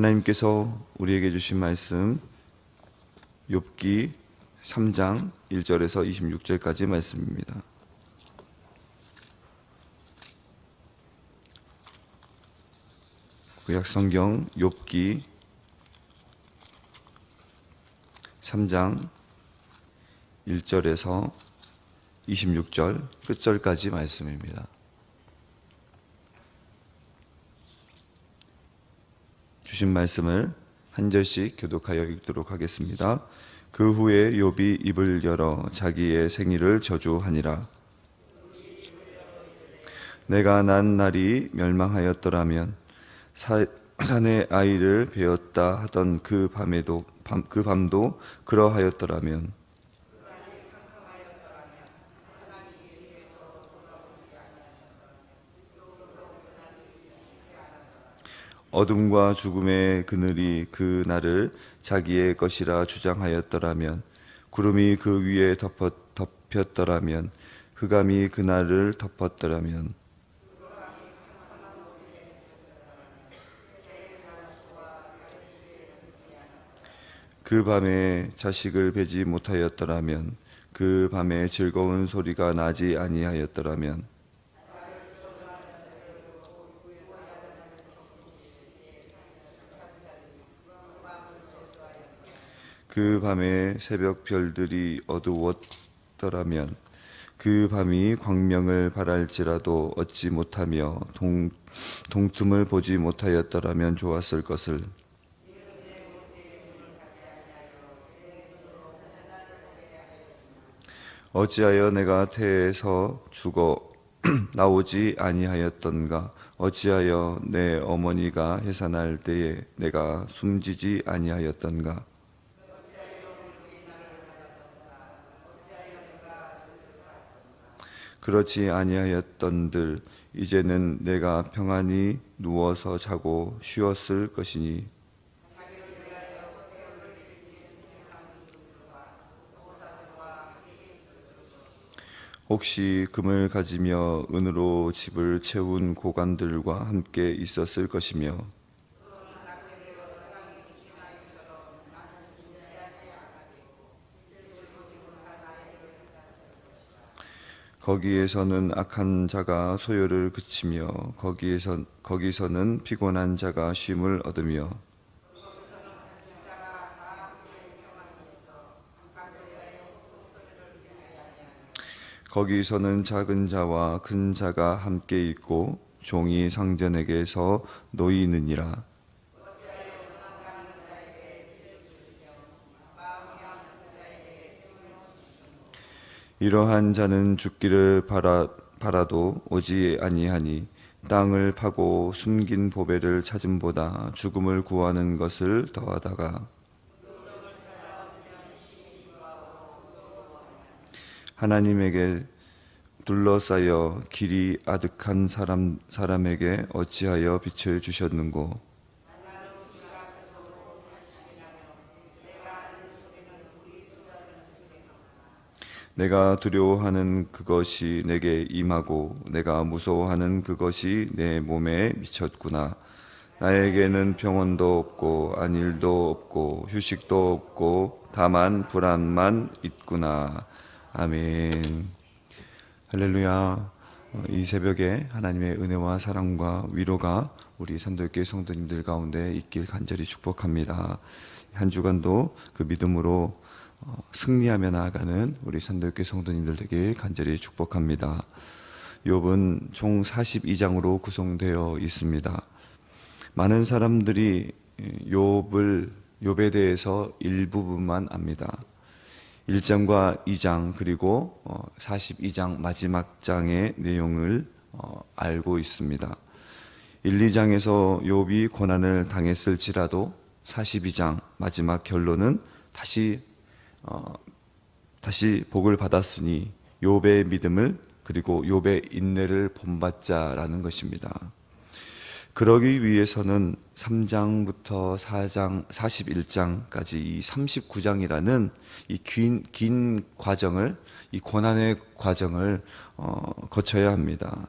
하나님께서 우리에게 주신 말씀 욥기 3장 1절에서 26절까지 말씀입니다. 구약성경 욥기 3장 1절에서 26절 끝절까지 말씀입니다. 주신 말씀을 한 절씩 교독하여 읽도록 하겠습니다. 그 후에 욥이 입을 열어 자기의 생일을 저주하니라. 내가 난 날이 멸망하였더라면 산의 아이를 베었다 하던 그 밤도 그러하였더라면 어둠과 죽음의 그늘이 그 날을 자기의 것이라 주장하였더라면 구름이 그 위에 덮였더라면 흑암이 그 날을 덮었더라면 그 밤에 자식을 베지 못하였더라면 그 밤에 즐거운 소리가 나지 아니하였더라면 그 밤에 새벽 별들이 어두웠더라면 그 밤이 광명을 발할지라도 얻지 못하며 동틈을 보지 못하였더라면 좋았을 것을. 어찌하여 내가 태에서 죽어 나오지 아니하였던가. 어찌하여 내 어머니가 해산할 때에 내가 숨지지 아니하였던가. 그렇지 아니하였던들 이제는 내가 평안히 누워서 자고 쉬었을 것이니. 혹시 금을 가지며 은으로 집을 채운 고관들과 함께 있었을 것이며 거기에서는 악한 자가 소요를 그치며 거기서는 피곤한 자가 쉼을 얻으며 거기서는 작은 자와 큰 자가 함께 있고 종이 상전에게서 놓이느니라. 이러한 자는 죽기를 바라도 오지 아니하니 땅을 파고 숨긴 보배를 찾음보다 죽음을 구하는 것을 더하다가 하나님에게 둘러싸여 길이 아득한 사람에게 어찌하여 빛을 주셨는고. 내가 두려워하는 그것이 내게 임하고 내가 무서워하는 그것이 내 몸에 미쳤구나. 나에게는 평온도 없고 안일도 없고 휴식도 없고 다만 불안만 있구나. 아멘. 할렐루야. 이 새벽에 하나님의 은혜와 사랑과 위로가 우리 산도교회 성도님들 가운데 있길 간절히 축복합니다. 한 주간도 그 믿음으로 승리하며 나아가는 우리 산도교회 성도님들 되길 간절히 축복합니다. 욥은 총 42장으로 구성되어 있습니다. 많은 사람들이 욥에 대해서 일부분만 압니다. 1장과 2장 그리고 42장 마지막 장의 내용을 알고 있습니다. 1, 2장에서 욥이 고난을 당했을지라도 42장 마지막 결론은 다시 복을 받았으니 욥의 믿음을 그리고 욥의 인내를 본받자라는 것입니다. 그러기 위해서는 3장부터 4장, 41장까지 이 39장이라는 이 긴 과정을, 이 고난의 과정을 거쳐야 합니다.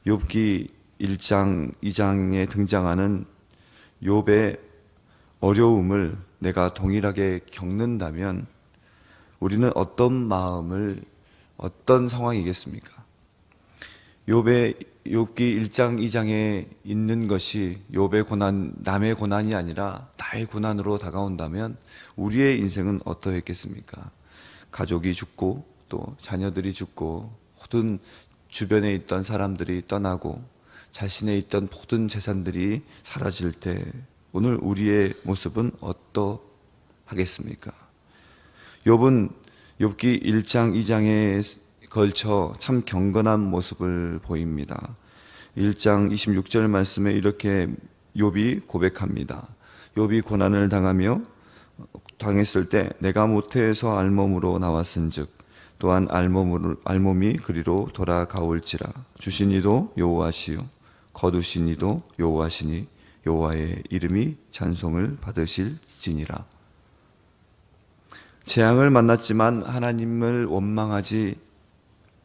욥기 1장, 2장에 등장하는 욥의 어려움을 내가 동일하게 겪는다면 우리는 어떤 마음을, 어떤 상황이겠습니까? 욥기 1장 2장에 있는 것이 욥의 고난, 남의 고난이 아니라 나의 고난으로 다가온다면 우리의 인생은 어떠했겠습니까? 가족이 죽고 또 자녀들이 죽고 모든 주변에 있던 사람들이 떠나고 자신의 있던 모든 재산들이 사라질 때 오늘 우리의 모습은 어떠하겠습니까? 욥은 욥기 1장 2장에 걸쳐 참 경건한 모습을 보입니다. 1장 26절 말씀에 이렇게 욥이 고백합니다. 욥이 고난을 당했을 때 내가 모태에서 알몸으로 나왔은즉 또한 알몸이 그리로 돌아가올지라. 주신 이도 여호와시요 거두신 이도 여호와시니 여호와의 이름이 찬송을 받으실지니라. 재앙을 만났지만 하나님을 원망하지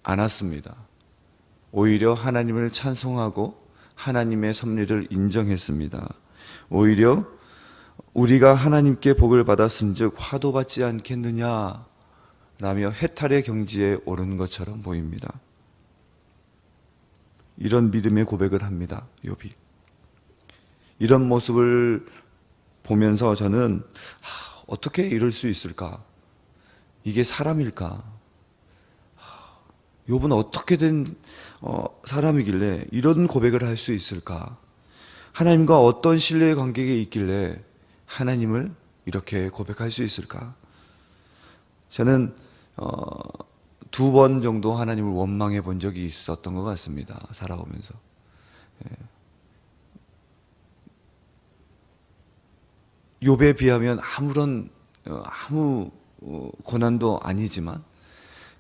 않았습니다. 오히려 하나님을 찬송하고 하나님의 섭리를 인정했습니다. 오히려 우리가 하나님께 복을 받았은즉 화도 받지 않겠느냐 라며 해탈의 경지에 오른 것처럼 보입니다. 이런 믿음의 고백을 합니다. 욥이. 이런 모습을 보면서 저는 어떻게 이럴 수 있을까? 이게 사람일까? 욥은 어떻게 된 사람이길래 이런 고백을 할 수 있을까? 하나님과 어떤 신뢰의 관계에 있길래 하나님을 이렇게 고백할 수 있을까? 저는 2번 정도 하나님을 원망해 본 적이 있었던 것 같습니다. 살아오면서. 욥에 비하면 아무 고난도 아니지만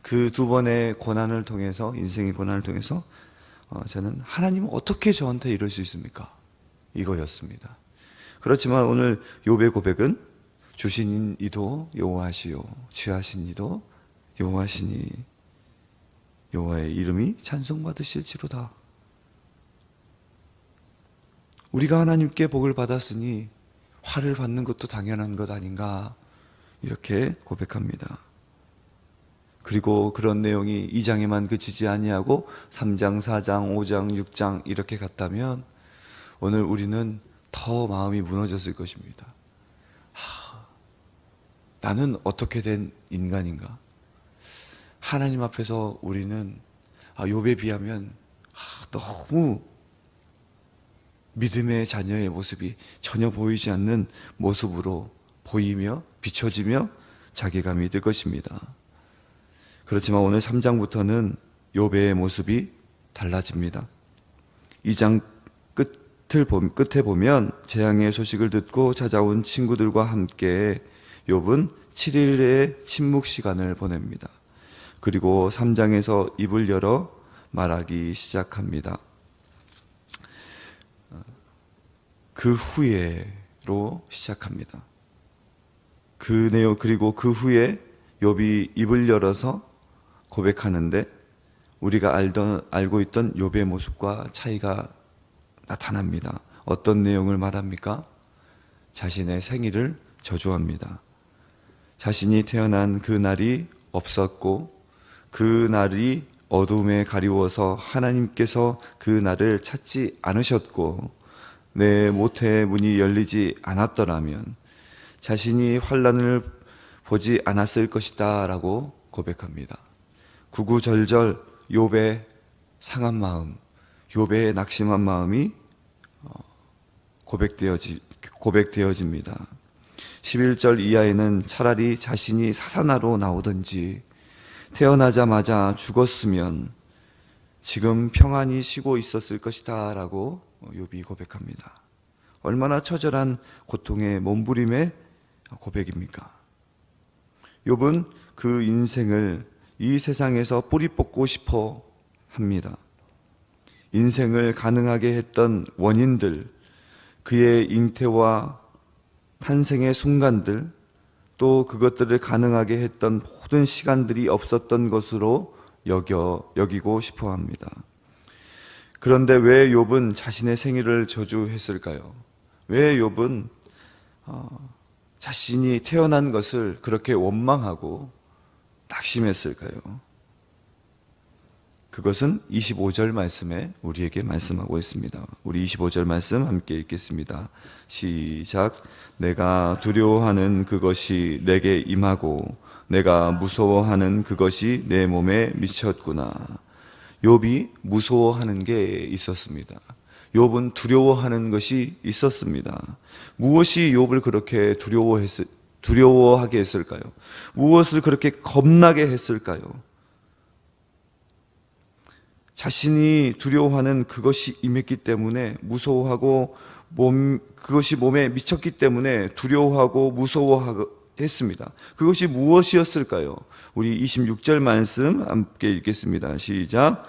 그 2번의 고난을 통해서, 인생의 고난을 통해서 저는 하나님은 어떻게 저한테 이럴 수 있습니까? 이거였습니다. 그렇지만 오늘 욥의 고백은 주신 이도 여호와시요 취하신 이도 여호와시니 여호와의 이름이 찬송받으실지로다. 우리가 하나님께 복을 받았으니 화를 받는 것도 당연한 것 아닌가, 이렇게 고백합니다. 그리고 그런 내용이 2장에만 그치지 아니하고 3장, 4장, 5장, 6장 이렇게 갔다면 오늘 우리는 더 마음이 무너졌을 것입니다. 나는 어떻게 된 인간인가? 하나님 앞에서 우리는 욥에 비하면 너무 믿음의 자녀의 모습이 전혀 보이지 않는 모습으로 보이며 비춰지며 자괴감이 들 것입니다. 그렇지만 오늘 3장부터는 욥의 모습이 달라집니다. 2장 끝에 보면 재앙의 소식을 듣고 찾아온 친구들과 함께 욥은 7일의 침묵 시간을 보냅니다. 그리고 3장에서 입을 열어 말하기 시작합니다. 그 후에로 시작합니다. 그리고 그 후에 욥이 입을 열어서 고백하는데 우리가 알고 있던 욥의 모습과 차이가 나타납니다. 어떤 내용을 말합니까? 자신의 생일을 저주합니다. 자신이 태어난 그 날이 없었고 그 날이 어둠에 가리워서 하나님께서 그 날을 찾지 않으셨고 내 모태의 문이 열리지 않았더라면 자신이 환난을 보지 않았을 것이다 라고 고백합니다. 구구절절 욥의 상한 마음, 욥의 낙심한 마음이 고백되어집니다. 11절 이하에는 차라리 자신이 사사나로 나오든지 태어나자마자 죽었으면 지금 평안히 쉬고 있었을 것이다 라고 욥이 고백합니다. 얼마나 처절한 고통의 몸부림의 고백입니까? 욥은 그 인생을 이 세상에서 뿌리 뽑고 싶어 합니다. 인생을 가능하게 했던 원인들, 그의 잉태와 탄생의 순간들, 또 그것들을 가능하게 했던 모든 시간들이 없었던 것으로 여기고 싶어 합니다. 그런데 왜 욥은 자신의 생일을 저주했을까요? 왜 욥은 자신이 태어난 것을 그렇게 원망하고 낙심했을까요? 그것은 25절 말씀에 우리에게 말씀하고 있습니다. 우리 25절 말씀 함께 읽겠습니다. 시작. 내가 두려워하는 그것이 내게 임하고 내가 무서워하는 그것이 내 몸에 미쳤구나. 욥이 무서워하는 게 있었습니다. 욥은 두려워하는 것이 있었습니다. 무엇이 욥을 그렇게 두려워하게 했을까요? 무엇을 그렇게 겁나게 했을까요? 자신이 두려워하는 그것이 임했기 때문에 무서워하고 그것이 몸에 미쳤기 때문에 두려워하고 무서워했습니다. 그것이 무엇이었을까요? 우리 26절 말씀 함께 읽겠습니다. 시작.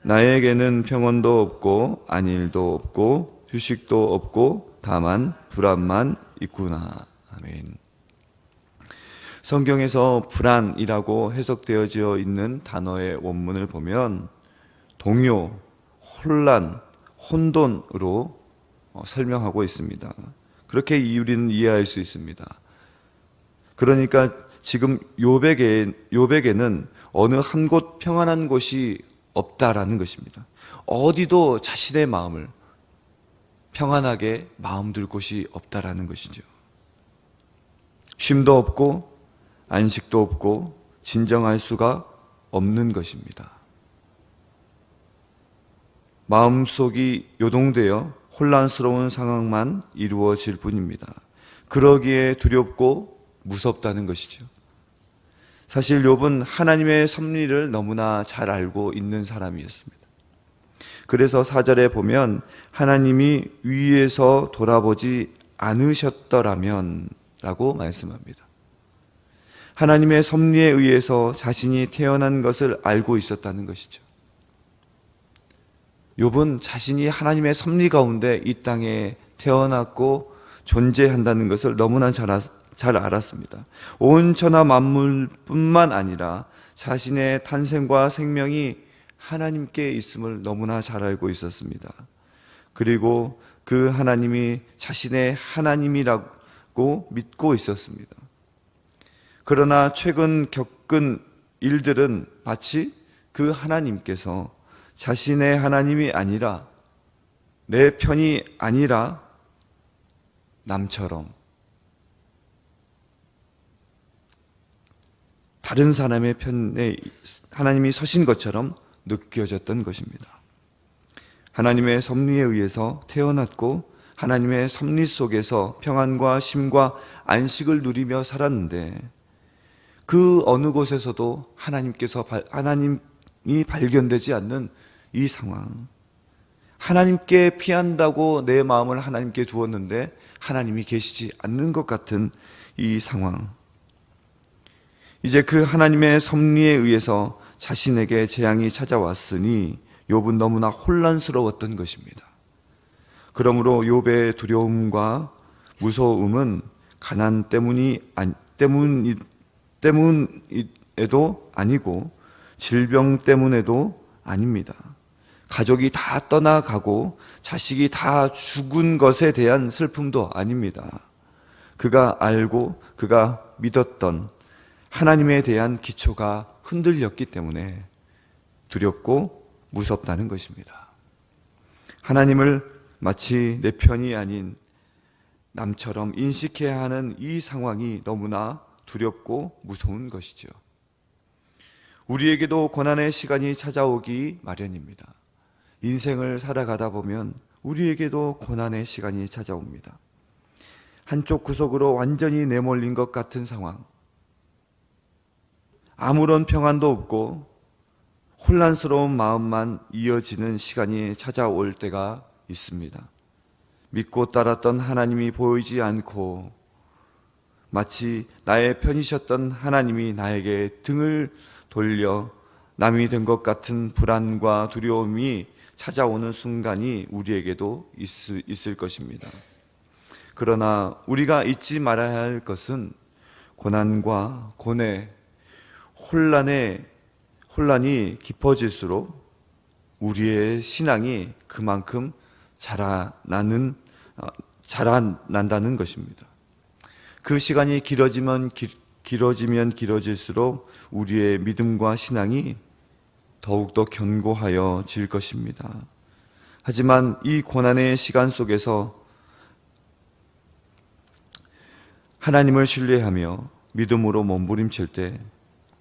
나에게는 평온도 없고 안일도 없고 휴식도 없고 다만 불안만 있구나. 아멘. 성경에서 불안이라고 해석되어져 있는 단어의 원문을 보면 동요, 혼란, 혼돈으로 설명하고 있습니다. 그렇게 우리는 이해할 수 있습니다. 그러니까 지금 욥에게는 어느 한 곳 평안한 곳이 없다라는 것입니다. 어디도 자신의 마음을 평안하게 마음 둘 곳이 없다라는 것이죠. 쉼도 없고 안식도 없고 진정할 수가 없는 것입니다. 마음속이 요동되어 혼란스러운 상황만 이루어질 뿐입니다. 그러기에 두렵고 무섭다는 것이죠. 사실 욥은 하나님의 섭리를 너무나 잘 알고 있는 사람이었습니다. 그래서 4절에 보면 하나님이 위에서 돌아보지 않으셨더라면 라고 말씀합니다. 하나님의 섭리에 의해서 자신이 태어난 것을 알고 있었다는 것이죠. 욥은 자신이 하나님의 섭리 가운데 이 땅에 태어났고 존재한다는 것을 너무나 잘 알았습니다. 온 천하 만물뿐만 아니라 자신의 탄생과 생명이 하나님께 있음을 너무나 잘 알고 있었습니다. 그리고 그 하나님이 자신의 하나님이라고 믿고 있었습니다. 그러나 최근 겪은 일들은 마치 그 하나님께서 자신의 하나님이 아니라 내 편이 아니라 남처럼 다른 사람의 편에 하나님이 서신 것처럼 느껴졌던 것입니다. 하나님의 섭리에 의해서 태어났고 하나님의 섭리 속에서 평안과 쉼과 안식을 누리며 살았는데 그 어느 곳에서도 하나님이 발견되지 않는 이 상황, 하나님께 피한다고 내 마음을 하나님께 두었는데 하나님이 계시지 않는 것 같은 이 상황, 이제 그 하나님의 섭리에 의해서 자신에게 재앙이 찾아왔으니 욥은 너무나 혼란스러웠던 것입니다. 그러므로 욥의 두려움과 무서움은 가난 때문에도 아니고 질병 때문에도 아닙니다. 가족이 다 떠나가고 자식이 다 죽은 것에 대한 슬픔도 아닙니다. 그가 알고 그가 믿었던 하나님에 대한 기초가 흔들렸기 때문에 두렵고 무섭다는 것입니다. 하나님을 마치 내 편이 아닌 남처럼 인식해야 하는 이 상황이 너무나 두렵고 무서운 것이죠. 우리에게도 고난의 시간이 찾아오기 마련입니다. 인생을 살아가다 보면 우리에게도 고난의 시간이 찾아옵니다. 한쪽 구석으로 완전히 내몰린 것 같은 상황, 아무런 평안도 없고 혼란스러운 마음만 이어지는 시간이 찾아올 때가 있습니다. 믿고 따랐던 하나님이 보이지 않고 마치 나의 편이셨던 하나님이 나에게 등을 돌려 남이 된 것 같은 불안과 두려움이 찾아오는 순간이 우리에게도 있을 것입니다. 그러나 우리가 잊지 말아야 할 것은 고난과 고뇌, 혼란이 깊어질수록 우리의 신앙이 그만큼 자라난다는 것입니다. 그 시간이 길어지면 길어질수록 우리의 믿음과 신앙이 더욱더 견고하여질 것입니다. 하지만 이 고난의 시간 속에서 하나님을 신뢰하며 믿음으로 몸부림칠 때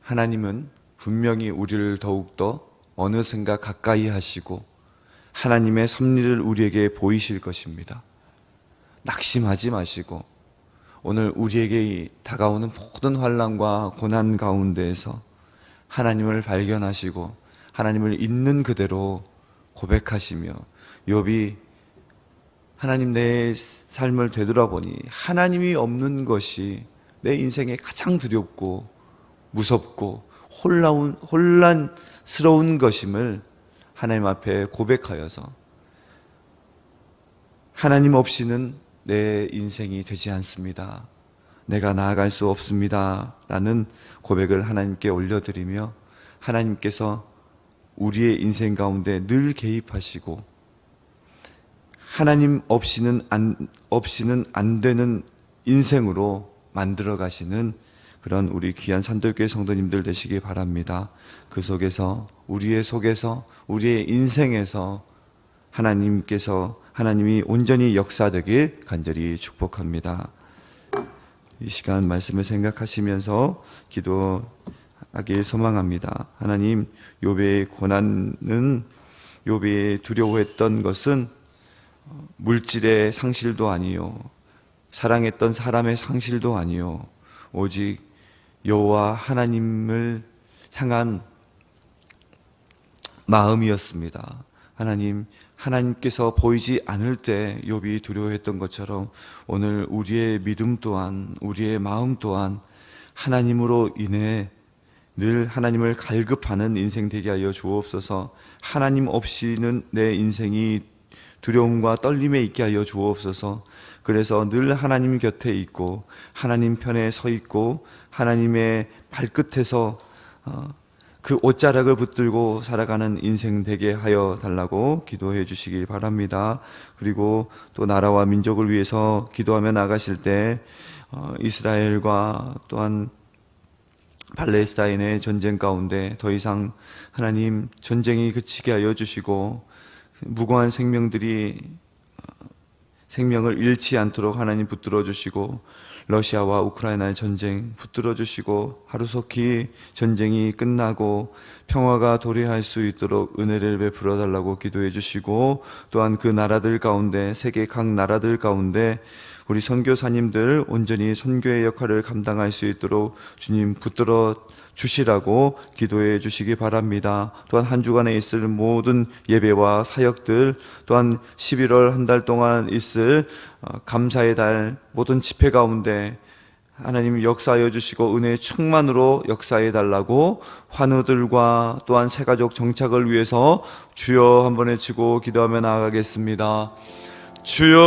하나님은 분명히 우리를 더욱더 어느샌가 가까이 하시고 하나님의 섭리를 우리에게 보이실 것입니다. 낙심하지 마시고 오늘 우리에게 다가오는 모든 환난과 고난 가운데에서 하나님을 발견하시고 하나님을 있는 그대로 고백하시며, 욥이 하나님 내 삶을 되돌아보니 하나님이 없는 것이 내 인생에 가장 두렵고 무섭고 혼란스러운 것임을 하나님 앞에 고백하여서 하나님 없이는 내 인생이 되지 않습니다. 내가 나아갈 수 없습니다. 라는 고백을 하나님께 올려드리며 하나님께서 우리의 인생 가운데 늘 개입하시고 하나님 없이는 안 되는 인생으로 만들어 가시는 그런 우리 귀한 산돌교회 성도님들 되시기 바랍니다. 그 속에서 우리의 인생에서 하나님이 온전히 역사되길 간절히 축복합니다. 이 시간 말씀을 생각하시면서 기도하길 소망합니다. 하나님, 욥의 고난은, 욥이 두려워했던 것은 물질의 상실도 아니요, 사랑했던 사람의 상실도 아니요, 오직 여호와 하나님을 향한 마음이었습니다. 하나님께서 보이지 않을 때 욥이 두려워했던 것처럼 오늘 우리의 믿음 또한, 우리의 마음 또한 하나님으로 인해 늘 하나님을 갈급하는 인생 되게 하여 주옵소서. 하나님 없이는 내 인생이 두려움과 떨림에 있게 하여 주옵소서. 그래서 늘 하나님 곁에 있고 하나님 편에 서 있고 하나님의 발끝에서 그 옷자락을 붙들고 살아가는 인생 되게 하여 달라고 기도해 주시길 바랍니다. 그리고 또 나라와 민족을 위해서 기도하며 나가실 때 이스라엘과 또한 팔레스타인의 전쟁 가운데 더 이상 하나님 전쟁이 그치게 하여 주시고 무고한 생명을 잃지 않도록 하나님 붙들어 주시고 러시아와 우크라이나의 전쟁 붙들어 주시고 하루속히 전쟁이 끝나고 평화가 도래할 수 있도록 은혜를 베풀어 달라고 기도해 주시고 또한 그 나라들 가운데 세계 각 나라들 가운데 우리 선교사님들 온전히 선교의 역할을 감당할 수 있도록 주님 붙들어 주시라고 기도해 주시기 바랍니다. 또한 한 주간에 있을 모든 예배와 사역들, 또한 11월 한 달 동안 있을 감사의 달 모든 집회 가운데 하나님 역사하여 주시고 은혜의 충만으로 역사해 달라고 환우들과 또한 새가족 정착을 위해서 주여 한번 외치고 기도하며 나아가겠습니다. 주여,